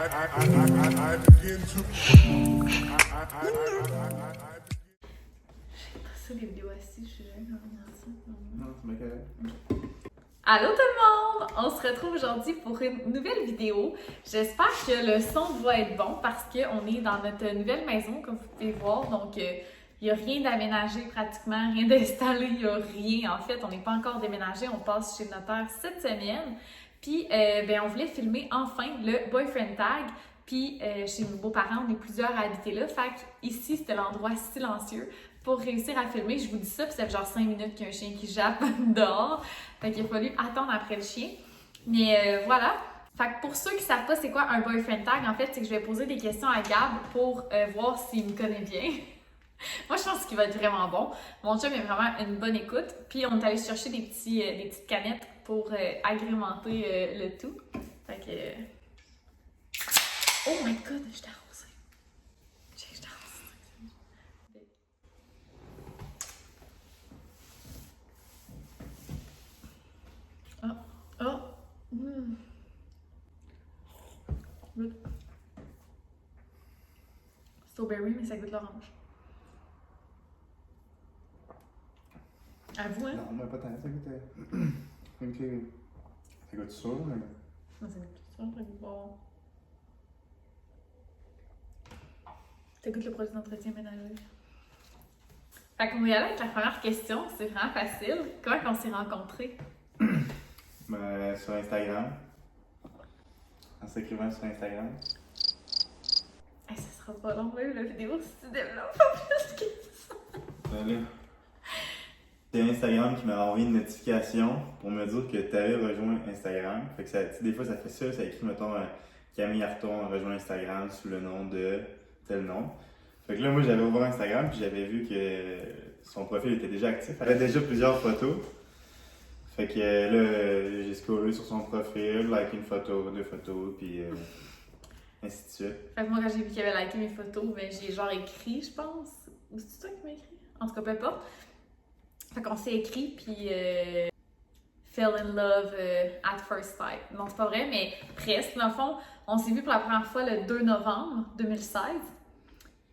Ça, les vidéos assises, je suis jamais dans ça. Non, c'est ma carrière. Allô tout le monde! On se retrouve aujourd'hui pour une nouvelle vidéo. J'espère que le son va être bon parce qu'on est dans notre nouvelle maison, comme vous pouvez voir. Donc, il n'y a rien d'aménagé pratiquement, rien d'installé, il n'y a rien. En fait, on n'est pas encore déménagé, on passe chez le notaire cette semaine. Puis, on voulait filmer enfin le boyfriend tag. Puis, chez nos beaux-parents, on est plusieurs à habiter là. Fait ici, c'était l'endroit silencieux. Pour réussir à filmer, je vous dis ça, puis ça fait genre 5 minutes qu'il y a un chien qui jappe dehors. Fait qu'il a fallu attendre après le chien. Mais voilà. Fait que pour ceux qui ne savent pas c'est quoi un boyfriend tag, en fait, c'est que je vais poser des questions à Gab pour voir s'il me connaît bien. Moi, je pense qu'il va être vraiment bon. Mon chum est vraiment une bonne écoute. Puis on est allé chercher des petites canettes pour agrémenter le tout. Fait que... Oh my god, je t'ai arrosé. Je t'ai arrosé. Oh! Good. Strawberry, mais ça goûte l'orange. À vous, hein? Non, mais pas tant, ça goûte. Ok. Ça goûte sûr, mais. Non, ça goûte ça, ça goûte bon. Ça goûte le produit d'entretien ménager. Fait qu'on va y aller avec la première question, c'est vraiment facile. Comment on s'est rencontrés? Ben, sur Instagram. En s'écrivant sur Instagram. Hey, ça sera pas long, même la vidéo, si tu développes pas plus que ça. Ben là. C'est Instagram qui m'a envoyé une notification pour me dire que tu avais rejoint Instagram. Fait que ça, des fois, ça fait ça écrit, mettons, Camille Arton a rejoint Instagram sous le nom de tel nom. Fait que là, moi, j'avais ouvert Instagram puis j'avais vu que son profil était déjà actif. Elle avait déjà plusieurs photos. Fait que là, j'ai scrollé sur son profil, like une photo, 2 photos, puis ainsi de suite. Fait que moi, quand j'ai vu qu'il avait liké mes photos, ben j'ai genre écrit, je pense. Ou c'est toi qui m'as écrit? En tout cas, peu importe. Fait qu'on s'est écrit, puis fell in love at first sight. Non, c'est pas vrai, mais presque. Dans le fond, on s'est vu pour la première fois le 2 novembre 2016.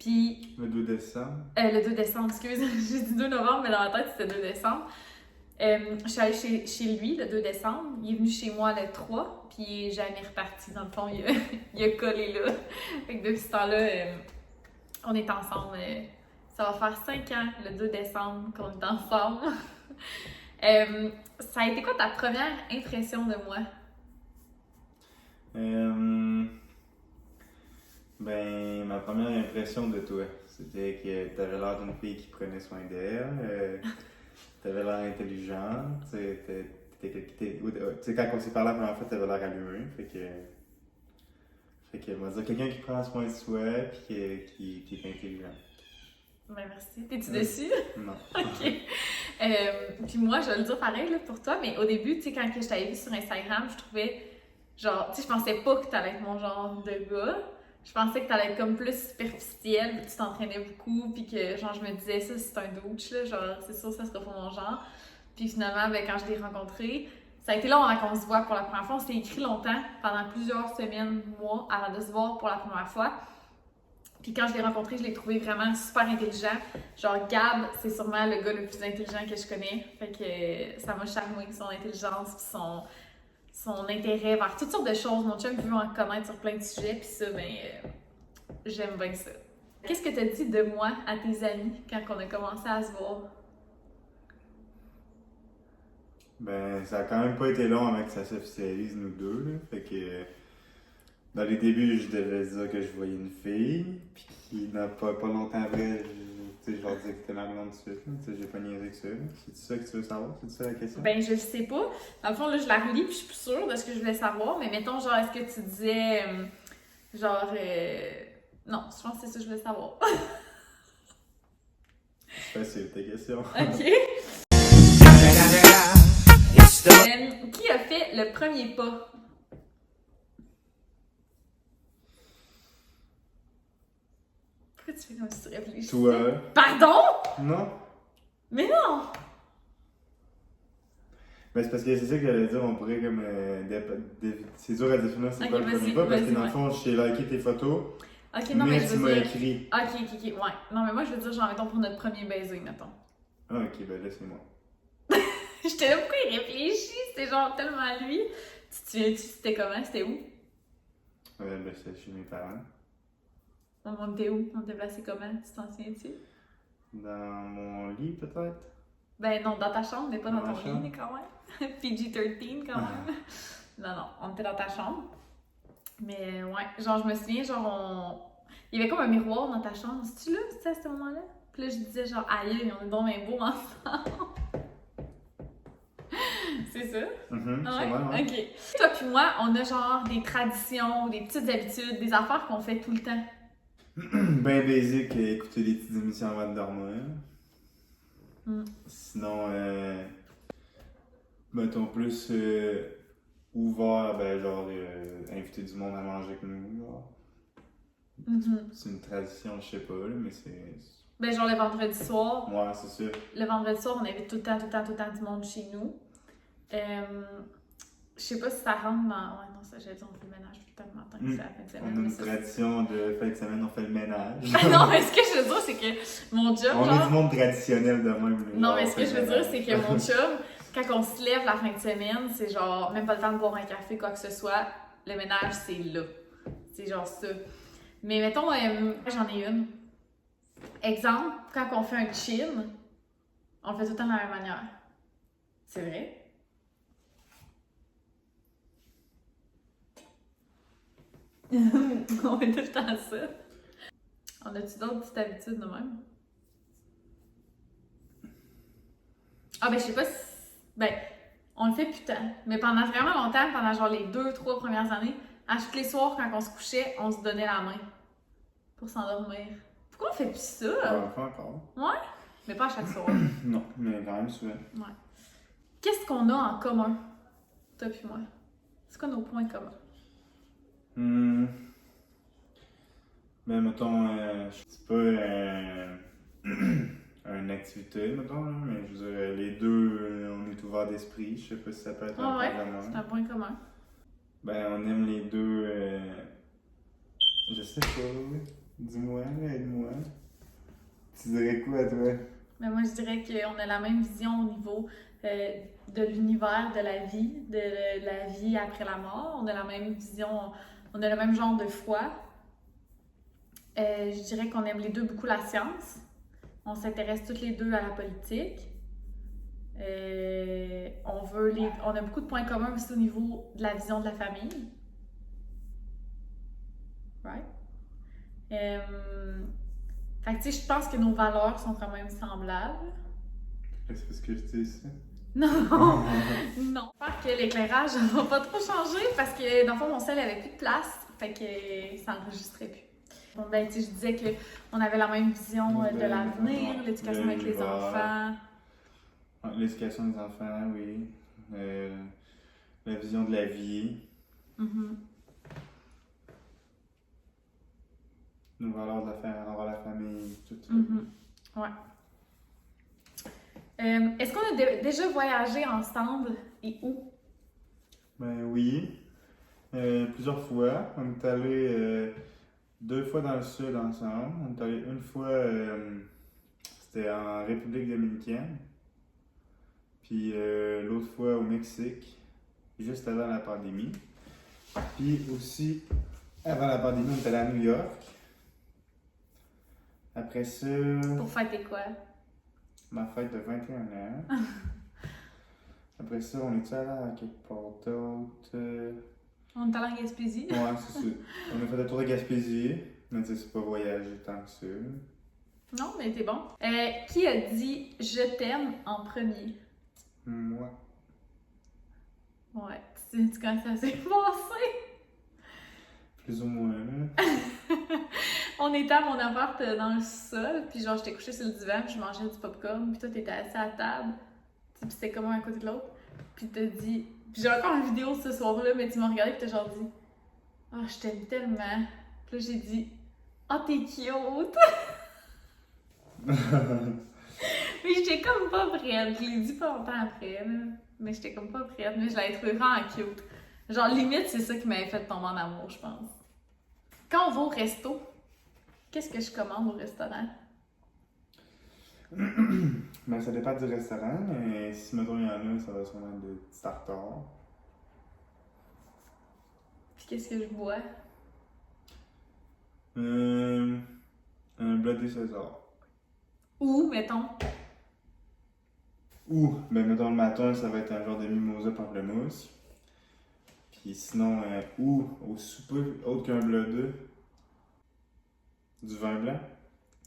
Puis... Le 2 décembre? Le 2 décembre, excuse. J'ai dit 2 novembre, mais dans ma tête, c'était 2 décembre. Je suis allée chez lui le 2 décembre. Il est venu chez moi le 3, puis il est jamais reparti. Dans le fond, il a collé là. Fait que depuis ce temps-là, on est ensemble. Ça va faire 5 ans, le 2 décembre, qu'on est ensemble. Ça a été quoi ta première impression de moi? Ben, ma première impression de toi, c'était que tu avais l'air d'une fille qui prenait soin d'elle. Tu avais l'air intelligente. Tu sais, quand on s'est parlé la première fois, tu avais l'air allumé. Fait que, on va dire, quelqu'un qui prend soin de soi et qui est intelligent. Ben merci. T'es-tu dessus? Non. Ok. Puis moi, je vais le dire pareil là, pour toi, mais au début, tu sais, quand je t'avais vu sur Instagram, je trouvais, genre, tu sais, je pensais pas que t'allais être mon genre de gars. Je pensais que t'allais être comme plus superficielle, puis tu t'entraînais beaucoup, puis que, genre, je me disais, ça, c'est un douche, là, genre, c'est sûr, ça sera pas mon genre. Puis finalement, ben, quand je l'ai rencontré, ça a été long avant qu'on se voit pour la première fois. On s'est écrit longtemps, pendant plusieurs semaines, mois, avant de se voir pour la première fois. Puis quand je l'ai rencontré, je l'ai trouvé vraiment super intelligent. Genre, Gab, c'est sûrement le gars le plus intelligent que je connais. Fait que ça m'a charmé, son intelligence, puis son intérêt vers toutes sortes de choses. Mon chum veut en connaître sur plein de sujets, puis ça, ben, j'aime bien ça. Qu'est-ce que tu as dit de moi à tes amis quand on a commencé à se voir? Ben, ça a quand même pas été long avant que ça s'officialise, nous deux. Là. Fait que dans les débuts, je devais dire que je voyais une fille, puis qui n'a pas longtemps après, je leur disais que c'était ma blonde tout de suite. Tu sais, j'ai pas niaisé que ça. C'est ça que tu veux savoir? C'est ça la question? Ben, je le sais pas. Dans le fond, là, je la relis, puis je suis plus sûre de ce que je voulais savoir. Mais mettons, genre, est-ce que tu disais, genre, non, je pense que c'est ça que je voulais savoir. C'est facile, ta question. OK. Qui a fait le premier pas? Pourquoi tu fais comme si tu réfléchissais? Toi. Pardon? Non? Mais non! Ben, c'est parce que c'est ça que j'allais dire, on pourrait comme. C'est dur à définir c'est Ok, quoi le vas-y, premier pas, parce que vas-y, dans le ouais. fond, j'ai liké tes photos, Ok, non, mais mais je tu veux m'as dire. écrit. Ok, ouais. Non, mais moi, je veux dire, genre, mettons pour notre premier baiser, mettons. Ah, ok, ben là, c'est moi. J'étais là, pourquoi il réfléchit? C'était genre tellement lui. Tu te souviens-tu, c'était comment? C'était où? Ben, c'est chez mes parents. On était où? On était placé comment? Tu t'en souviens-tu? Dans mon lit, peut-être? Ben non, dans ta chambre, mais pas dans Dans ma ton chambre? lit, quand même. PG-13, quand même. Non, on était dans ta chambre. Mais ouais, genre, je me souviens, genre, il y avait comme un miroir dans ta chambre. C'est-tu là, tu sais, à ce moment-là? Puis là, je disais, genre, aïe, on est donc bien beaux ensemble. C'est ça? C'est Ouais? vrai, ouais. Ok. Toi puis moi, on a genre des traditions, des petites habitudes, des affaires qu'on fait tout le temps. Ben basic, écouter des petites émissions avant de dormir. Mm. Sinon, mettons plus ouvert, ben genre inviter du monde à manger avec nous. Genre. Mhm. C'est une tradition, je sais pas, là, mais c'est. Ben genre le vendredi soir. Ouais, c'est sûr. Le vendredi soir, on invite tout le temps du monde chez nous. Je sais pas si ça rentre dans. Ouais, non, ça, j'allais dire, on fait le ménage tout le temps le matin, c'est la fin de On semaine. a mais une ça, tradition de fin de semaine, on fait le ménage. non, mais ce que je veux dire, c'est que mon job, On est genre. du monde traditionnel de même. Non, genre, mais on ce que fait je le veux dire, ménage. c'est que mon job, quand on se lève la fin de semaine, c'est genre même pas le temps de boire un café, quoi que ce soit. Le ménage, c'est là. C'est genre ça. Mais mettons, j'en ai une. Exemple, quand on fait un chin, on le fait tout le temps de la même manière. C'est vrai? On fait tout le temps ça. On a-tu d'autres petites habitudes de même? Ah ben je sais pas si... Ben, on le fait putain. Mais pendant vraiment longtemps, pendant genre les 2-3 premières années, à tous les soirs quand on se couchait, on se donnait la main pour s'endormir. Pourquoi on fait plus ça? On le fait encore. Ouais? Mais pas à chaque soir. Non, mais quand même souvent. Ouais. Qu'est-ce qu'on a en commun, toi puis moi? C'est quoi nos points communs? Ben, mettons, c'est pas une activité, mettons, là, mais je veux dire, les deux, on est ouverts d'esprit. Je sais pas si ça peut être un Ouais, point commun. c'est un point commun. Ben, on aime les deux. Je sais pas. Dis-moi, aide-moi. Tu dirais quoi, toi? Mais moi, je dirais qu'on a la même vision au niveau de l'univers, de la vie après la mort. On a la même vision, on a le même genre de foi. Je dirais qu'on aime les deux beaucoup la science. On s'intéresse toutes les deux à la politique. On a beaucoup de points communs aussi au niveau de la vision de la famille. Right? Fait que tu sais, je pense que nos valeurs sont quand même semblables. Est-ce que c'est ce que je dis ici? Non! Non! J'espère que l'éclairage va pas trop changer parce que dans le fond, mon sel avait plus de place. Fait que ça n'enregistrait plus. Bon, ben, tu sais, je disais qu'on avait la même vision de l'avenir, l'éducation avec les enfants. L'éducation des enfants, oui. La vision de la vie. Mm-hmm. Nos valeurs de envers la famille, tout ça. Mm-hmm. Ouais. Est-ce qu'on a déjà voyagé ensemble et où? Ben oui. Plusieurs fois. On est allé 2 fois dans le sud ensemble. On est allé une fois, c'était en République dominicaine. Puis l'autre fois au Mexique, juste avant la pandémie. Puis aussi, avant la pandémie, on est allé à New York. Après ça, Pour fêter quoi? ma fête de 21 ans. Après ça, on est allé à quelque part d'autre? On est allé en Gaspésie? Ouais, c'est ça. On a fait le tour de Gaspésie, mais tu sais, c'est pas voyager tant que ça. Non, mais t'es bon. Qui a dit « je t'aime » en premier? Moi. Ouais, tu sais comment ça s'est passé? Plus ou moins, là. On était à mon appart dans le sol, puis genre j'étais couchée sur le divan, puis je mangeais du popcorn, puis toi t'étais assis à la table, puis c'était comme un à côté de l'autre, puis t'as dit... Puis j'ai encore une vidéo ce soir-là, mais tu m'as regardé et t'as genre dit « oh, je t'aime tellement ». Puis là j'ai dit « oh, t'es cute ». Mais j'étais comme pas prête, je l'ai dit pas longtemps après, là. Mais j'étais comme pas prête, mais je l'avais trouvé vraiment cute. Genre, limite, c'est ça qui m'avait fait tomber en amour, je pense. Quand on va au resto, qu'est-ce que je commande au restaurant? Ben, ça dépend du restaurant, mais si mettons il y en a, ça va sûrement être des starters. Puis qu'est-ce que je bois? Un Bloody César. Ou, mettons, Ou, ben mettons le matin, ça va être un genre de mimosa pamplemousse. Puis sinon, ou au souper, autre qu'un Bloody, du vin blanc.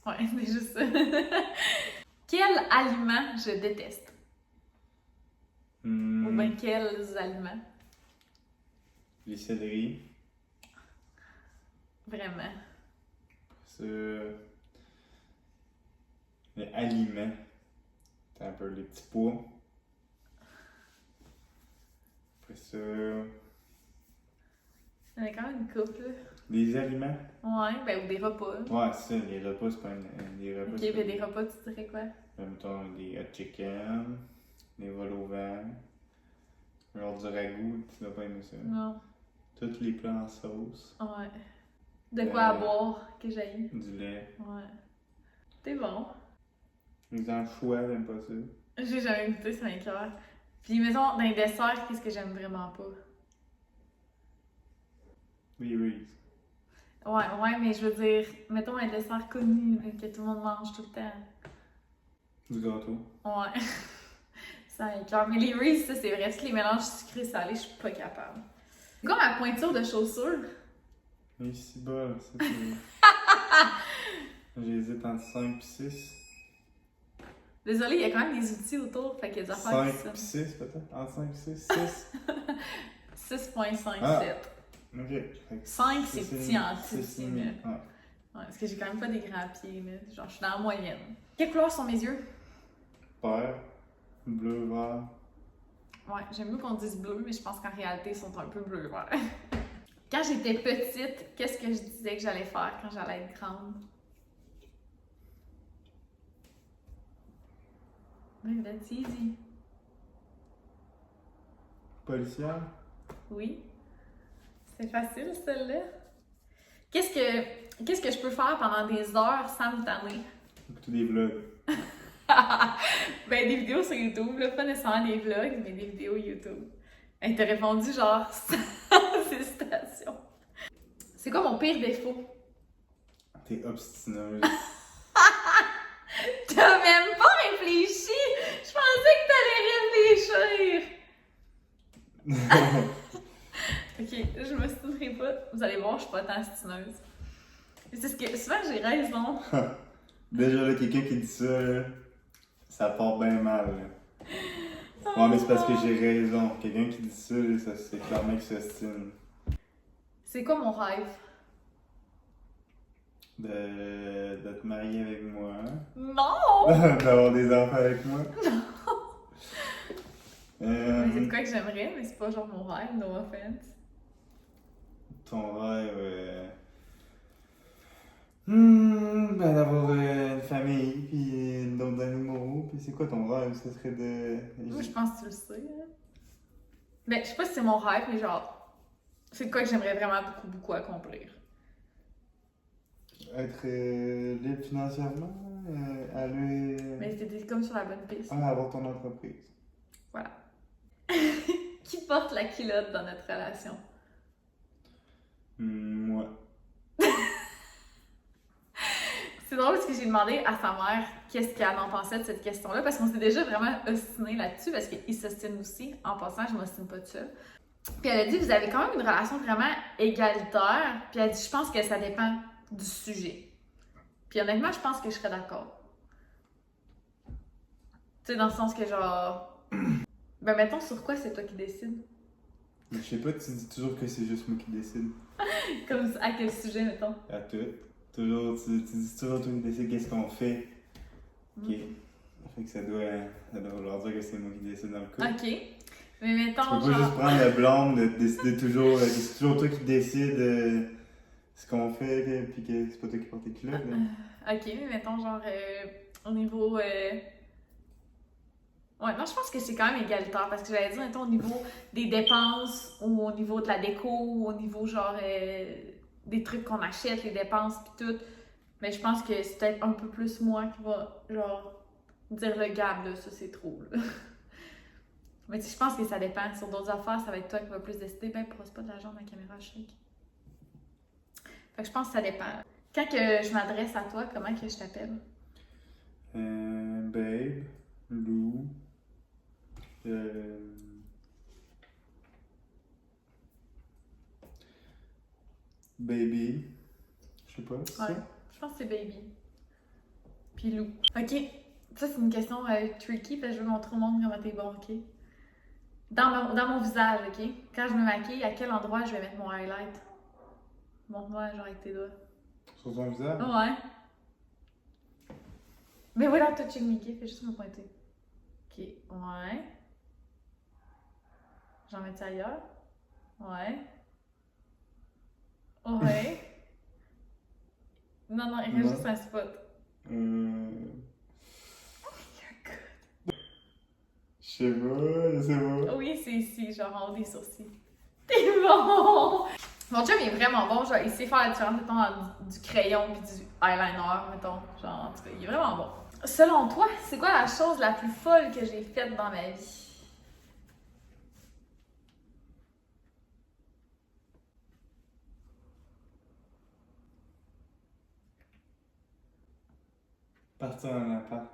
ouais, c'est juste ça. Quel aliment je déteste? Ou bien quels aliments? Les céleris. Vraiment. Ça. Les aliments. C'est un peu les petits pois. Après ça. Il y en a quand même une couple. Des aliments? Ouais, ben ou des repas. Ouais, c'est ça, les repas, c'est pas des repas. Ok, c'est ben des repas, tu dirais quoi? mettons des hot chicken, des vols au vent, genre du ragoût, tu vas pas aimer ça. Non. Tous les plats en sauce, Ouais. De quoi à boire que j'aille. du lait. Ouais. C'est bon. Les anchois, j'aime pas ça. J'ai jamais goûté, ça m'écoeure. Puis mettons, dans les desserts, qu'est-ce que j'aime vraiment pas? Les Reese. Ouais, mais je veux dire, mettons un dessert connu que tout le monde mange tout le temps. Du gâteau. Ouais. Ça m'écoeure. Mais les Reese, ça c'est vrai, tous les mélanges sucrés-salés, je suis pas capable. C'est quoi ma pointure de chaussure? Mais c'est bon, ça c'est. J'hésite entre 5 et 6. Désolée, il y a quand même des outils autour, fait qu'il y a des affaires 5 qui et sonnent. 6 peut-être? Entre 5 et 6? 6? 6.5, Ah. 7. Ok. Fait que 5, c'est six et petit demi. en petit. 6 et demi. mais- Ouais. Ouais, parce que j'ai quand même pas des grands pieds, là. Genre, je suis dans la moyenne. Quelle couleur sont mes yeux? Vert, bleu, vert. Ouais, j'aime mieux qu'on dise bleu, mais je pense qu'en réalité, ils sont un peu bleu vert. Quand j'étais petite, qu'est-ce que je disais que j'allais faire quand j'allais être grande? Ben, that's easy. Policière? Oui. C'est facile, celle-là. Qu'est-ce que je peux faire pendant des heures sans me tanner? Écouter des vlogs. Ben, des vidéos sur YouTube, là, pas nécessairement des vlogs, mais des vidéos YouTube. Elle t'a répondu genre sans hésitation. C'est quoi mon pire défaut? T'es obstineuse. T'as même pas réfléchi! Je pensais que t'allais réfléchir! Ok, je me stinerai pas. Vous allez voir, je suis pas tant stineuse. C'est ce que souvent j'ai raison. Déjà, là, quelqu'un qui dit ça, là, ça part bien mal. Là. Ouais, mais c'est parce que j'ai raison. Quelqu'un qui dit ça, là, ça c'est clairement qu'il s'ostine. C'est quoi mon rêve? De te marier avec moi. Non! D'avoir des enfants avec moi. Mais c'est de quoi que j'aimerais, mais c'est pas genre mon rêve, no offense. Ton rêve. Ben d'avoir une famille, puis d'autres animaux, puis c'est quoi ton rêve? Ça serait de. Moi, je pense que tu le sais. Hein. Ben, je sais pas si c'est mon rêve, mais genre, c'est de quoi que j'aimerais vraiment beaucoup accomplir. Être libre financièrement, aller. Mais t'étais comme sur la bonne piste. Avoir ton entreprise. Voilà. Qui porte la culotte dans notre relation? Moi. C'est drôle parce que j'ai demandé à sa mère qu'est-ce qu'elle en pensait de cette question-là, parce qu'on s'est déjà vraiment ostiné là-dessus, parce qu'il s'ostine aussi. En passant, je m'ostine pas de ça. Puis elle a dit, vous avez quand même une relation vraiment égalitaire. Puis elle a dit, je pense que ça dépend du sujet. Puis honnêtement, je pense que je serais d'accord. Tu sais, dans le sens que genre... Ben mettons, sur quoi c'est toi qui décides? Je sais pas, tu dis toujours que c'est juste moi qui décide. Comme à quel sujet, mettons? À tout. Toujours, tu dis toujours toi qui décide qu'est-ce qu'on fait. Ok. Fait que ça doit vouloir dire que c'est moi qui décide dans le cas. Ok. Mais mettons, Tu peux pas juste prendre le blâme de décider toujours, que c'est toujours toi qui décides ce qu'on fait, puis que c'est pas toi qui portes tes culottes. Là. Ok, mais mettons, genre, au niveau Ouais, non, je pense que c'est quand même égalitaire parce que j'allais dire, mettons, au niveau des dépenses ou au niveau de la déco ou au niveau, genre, des trucs qu'on achète, les dépenses pis tout. Mais je pense que c'est peut-être un peu plus moi qui va, genre, dire le Gab, là, ça c'est trop, là. Mais tu sais, je pense que ça dépend. Sur d'autres affaires, ça va être toi qui va plus décider. Ben, brosse pas de l'argent dans la caméra, je sais. Fait que je pense que ça dépend. Quand que je m'adresse à toi, comment que je t'appelle? Babe, Lou, baby, je sais pas, c'est ça? Ouais, je pense que c'est baby. Puis Lou. Ok, ça c'est une question tricky parce que je veux montrer au monde comment t'es bon, ok? Dans mon visage, ok? Quand je me maquille, à quel endroit je vais mettre mon highlight? Montre-moi, genre avec tes doigts. Sur ton visage? Ouais. Mais voilà, touching me, ok? Fais juste me pointer. Ok, ouais. J'en mets ailleurs? Ouais. Ouais. Non, il reste Non. juste un spot. Je sais pas. Oui, c'est ici, genre en haut des sourcils. T'es bon! Mon chum il est vraiment bon, genre il sait faire la différence, mettons, du crayon puis du eyeliner, mettons. Genre, en tout cas, il est vraiment bon. Selon toi, c'est quoi la chose la plus folle que j'ai faite dans ma vie? Partir en appart.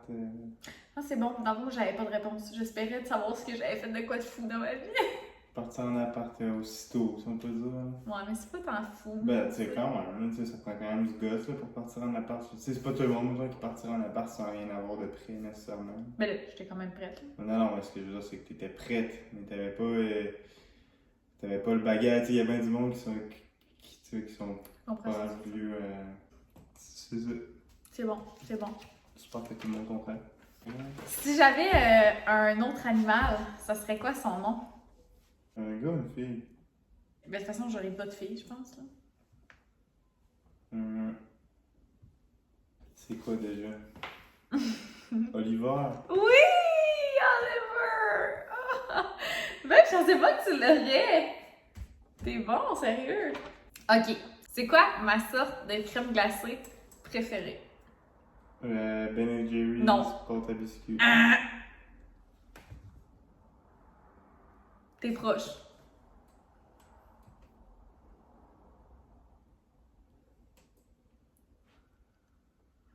Ah, c'est bon, dans le fond, j'avais pas de réponse. J'espérais de savoir ce que j'avais fait de quoi de fou dans ma vie. Partir en appart aussitôt, si on peut dire. Ouais, mais c'est pas tant fou. Ben, tu sais, quand même, tu sais, ça prend quand même du gosse là, pour partir en appart. Tu sais, c'est pas tout le monde qui partira en appart sans rien avoir de prêt nécessairement. Mais là, j'étais quand même prête. Là. Non, mais ce que je veux dire, c'est que t'étais prête, mais t'avais pas le bagage. Tu sais, il y a bien du monde qui sont, qui sont pas plus. C'est ça. C'est bon, c'est bon. J'espère que tout le monde comprend. Si j'avais un autre animal, ça serait quoi son nom? Un gars ou une fille? Ben, de toute façon, j'aurais pas de fille, je pense. Là. C'est quoi déjà? Oliver? Oui! Oliver! Ben, je pensais pas que tu l'aurais! T'es bon, sérieux? Ok. C'est quoi ma sorte de crème glacée préférée? Ben Jerry's Non. pâte à biscuits. T'es proche.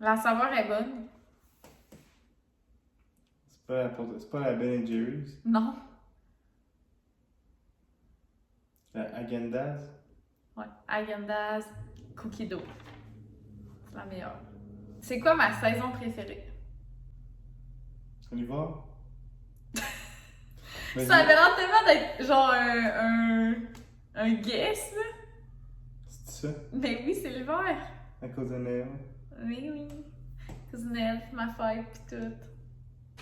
La saveur est bonne? C'est pas la Ben Jerry's? Non. La Häagen-Dazs? Ouais. Häagen-Dazs, cookie dough. C'est la meilleure. C'est quoi ma saison préférée? L'hiver? Ça avait l'air tellement d'être genre un guess, là. C'est ça? Mais oui, c'est l'hiver. À cause de Néo? Oui. Cousine Elf, ma fête, pis tout.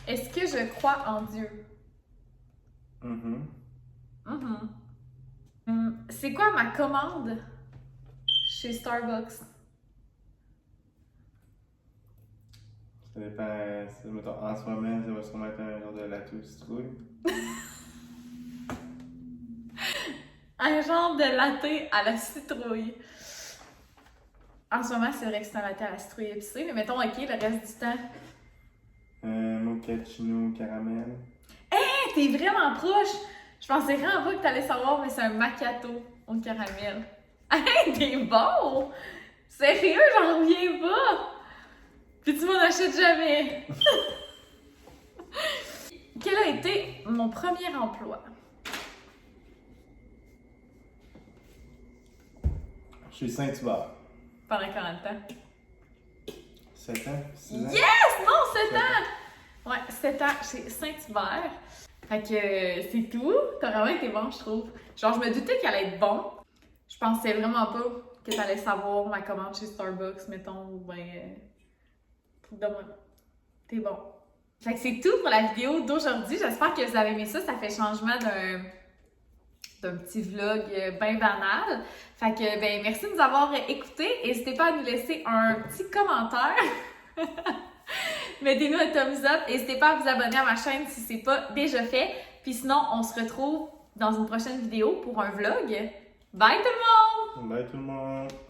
Est-ce que je crois en Dieu? C'est quoi ma commande chez Starbucks? Ça dépend. Mettons, en ce moment, ça va sûrement être un genre de latte aux citrouilles. Un genre de latte à la citrouille. En ce moment, c'est vrai que c'est un latte à la citrouille épicée, mais mettons, ok, le reste du temps. Mochaccino caramel. Hey, t'es vraiment proche! Je pensais vraiment pas que t'allais savoir, mais c'est un macchiato au caramel. Hey, t'es bon! Sérieux, j'en reviens pas! Puis tu m'en achètes jamais! Quel a été mon premier emploi? Chez Saint-Hubert. Pendant combien de temps? 7 ans? 6 ans? Yes! Non, 7 ans! Ouais, 7 ans chez Saint-Hubert. Fait que c'est tout. T'as vraiment été bon, je trouve. Genre, je me doutais qu'elle allait être bon. Je pensais vraiment pas que t'allais savoir ma commande chez Starbucks, mettons, ou ben... truc de moi. T'es bon. Fait que c'est tout pour la vidéo d'aujourd'hui. J'espère que vous avez aimé ça. Ça fait changement d'un petit vlog bien banal. Fait que, ben, merci de nous avoir écoutés. N'hésitez pas à nous laisser un petit commentaire. Mettez-nous un thumbs up. N'hésitez pas à vous abonner à ma chaîne si c'est pas déjà fait. Puis sinon, on se retrouve dans une prochaine vidéo pour un vlog. Bye tout le monde! Bye tout le monde!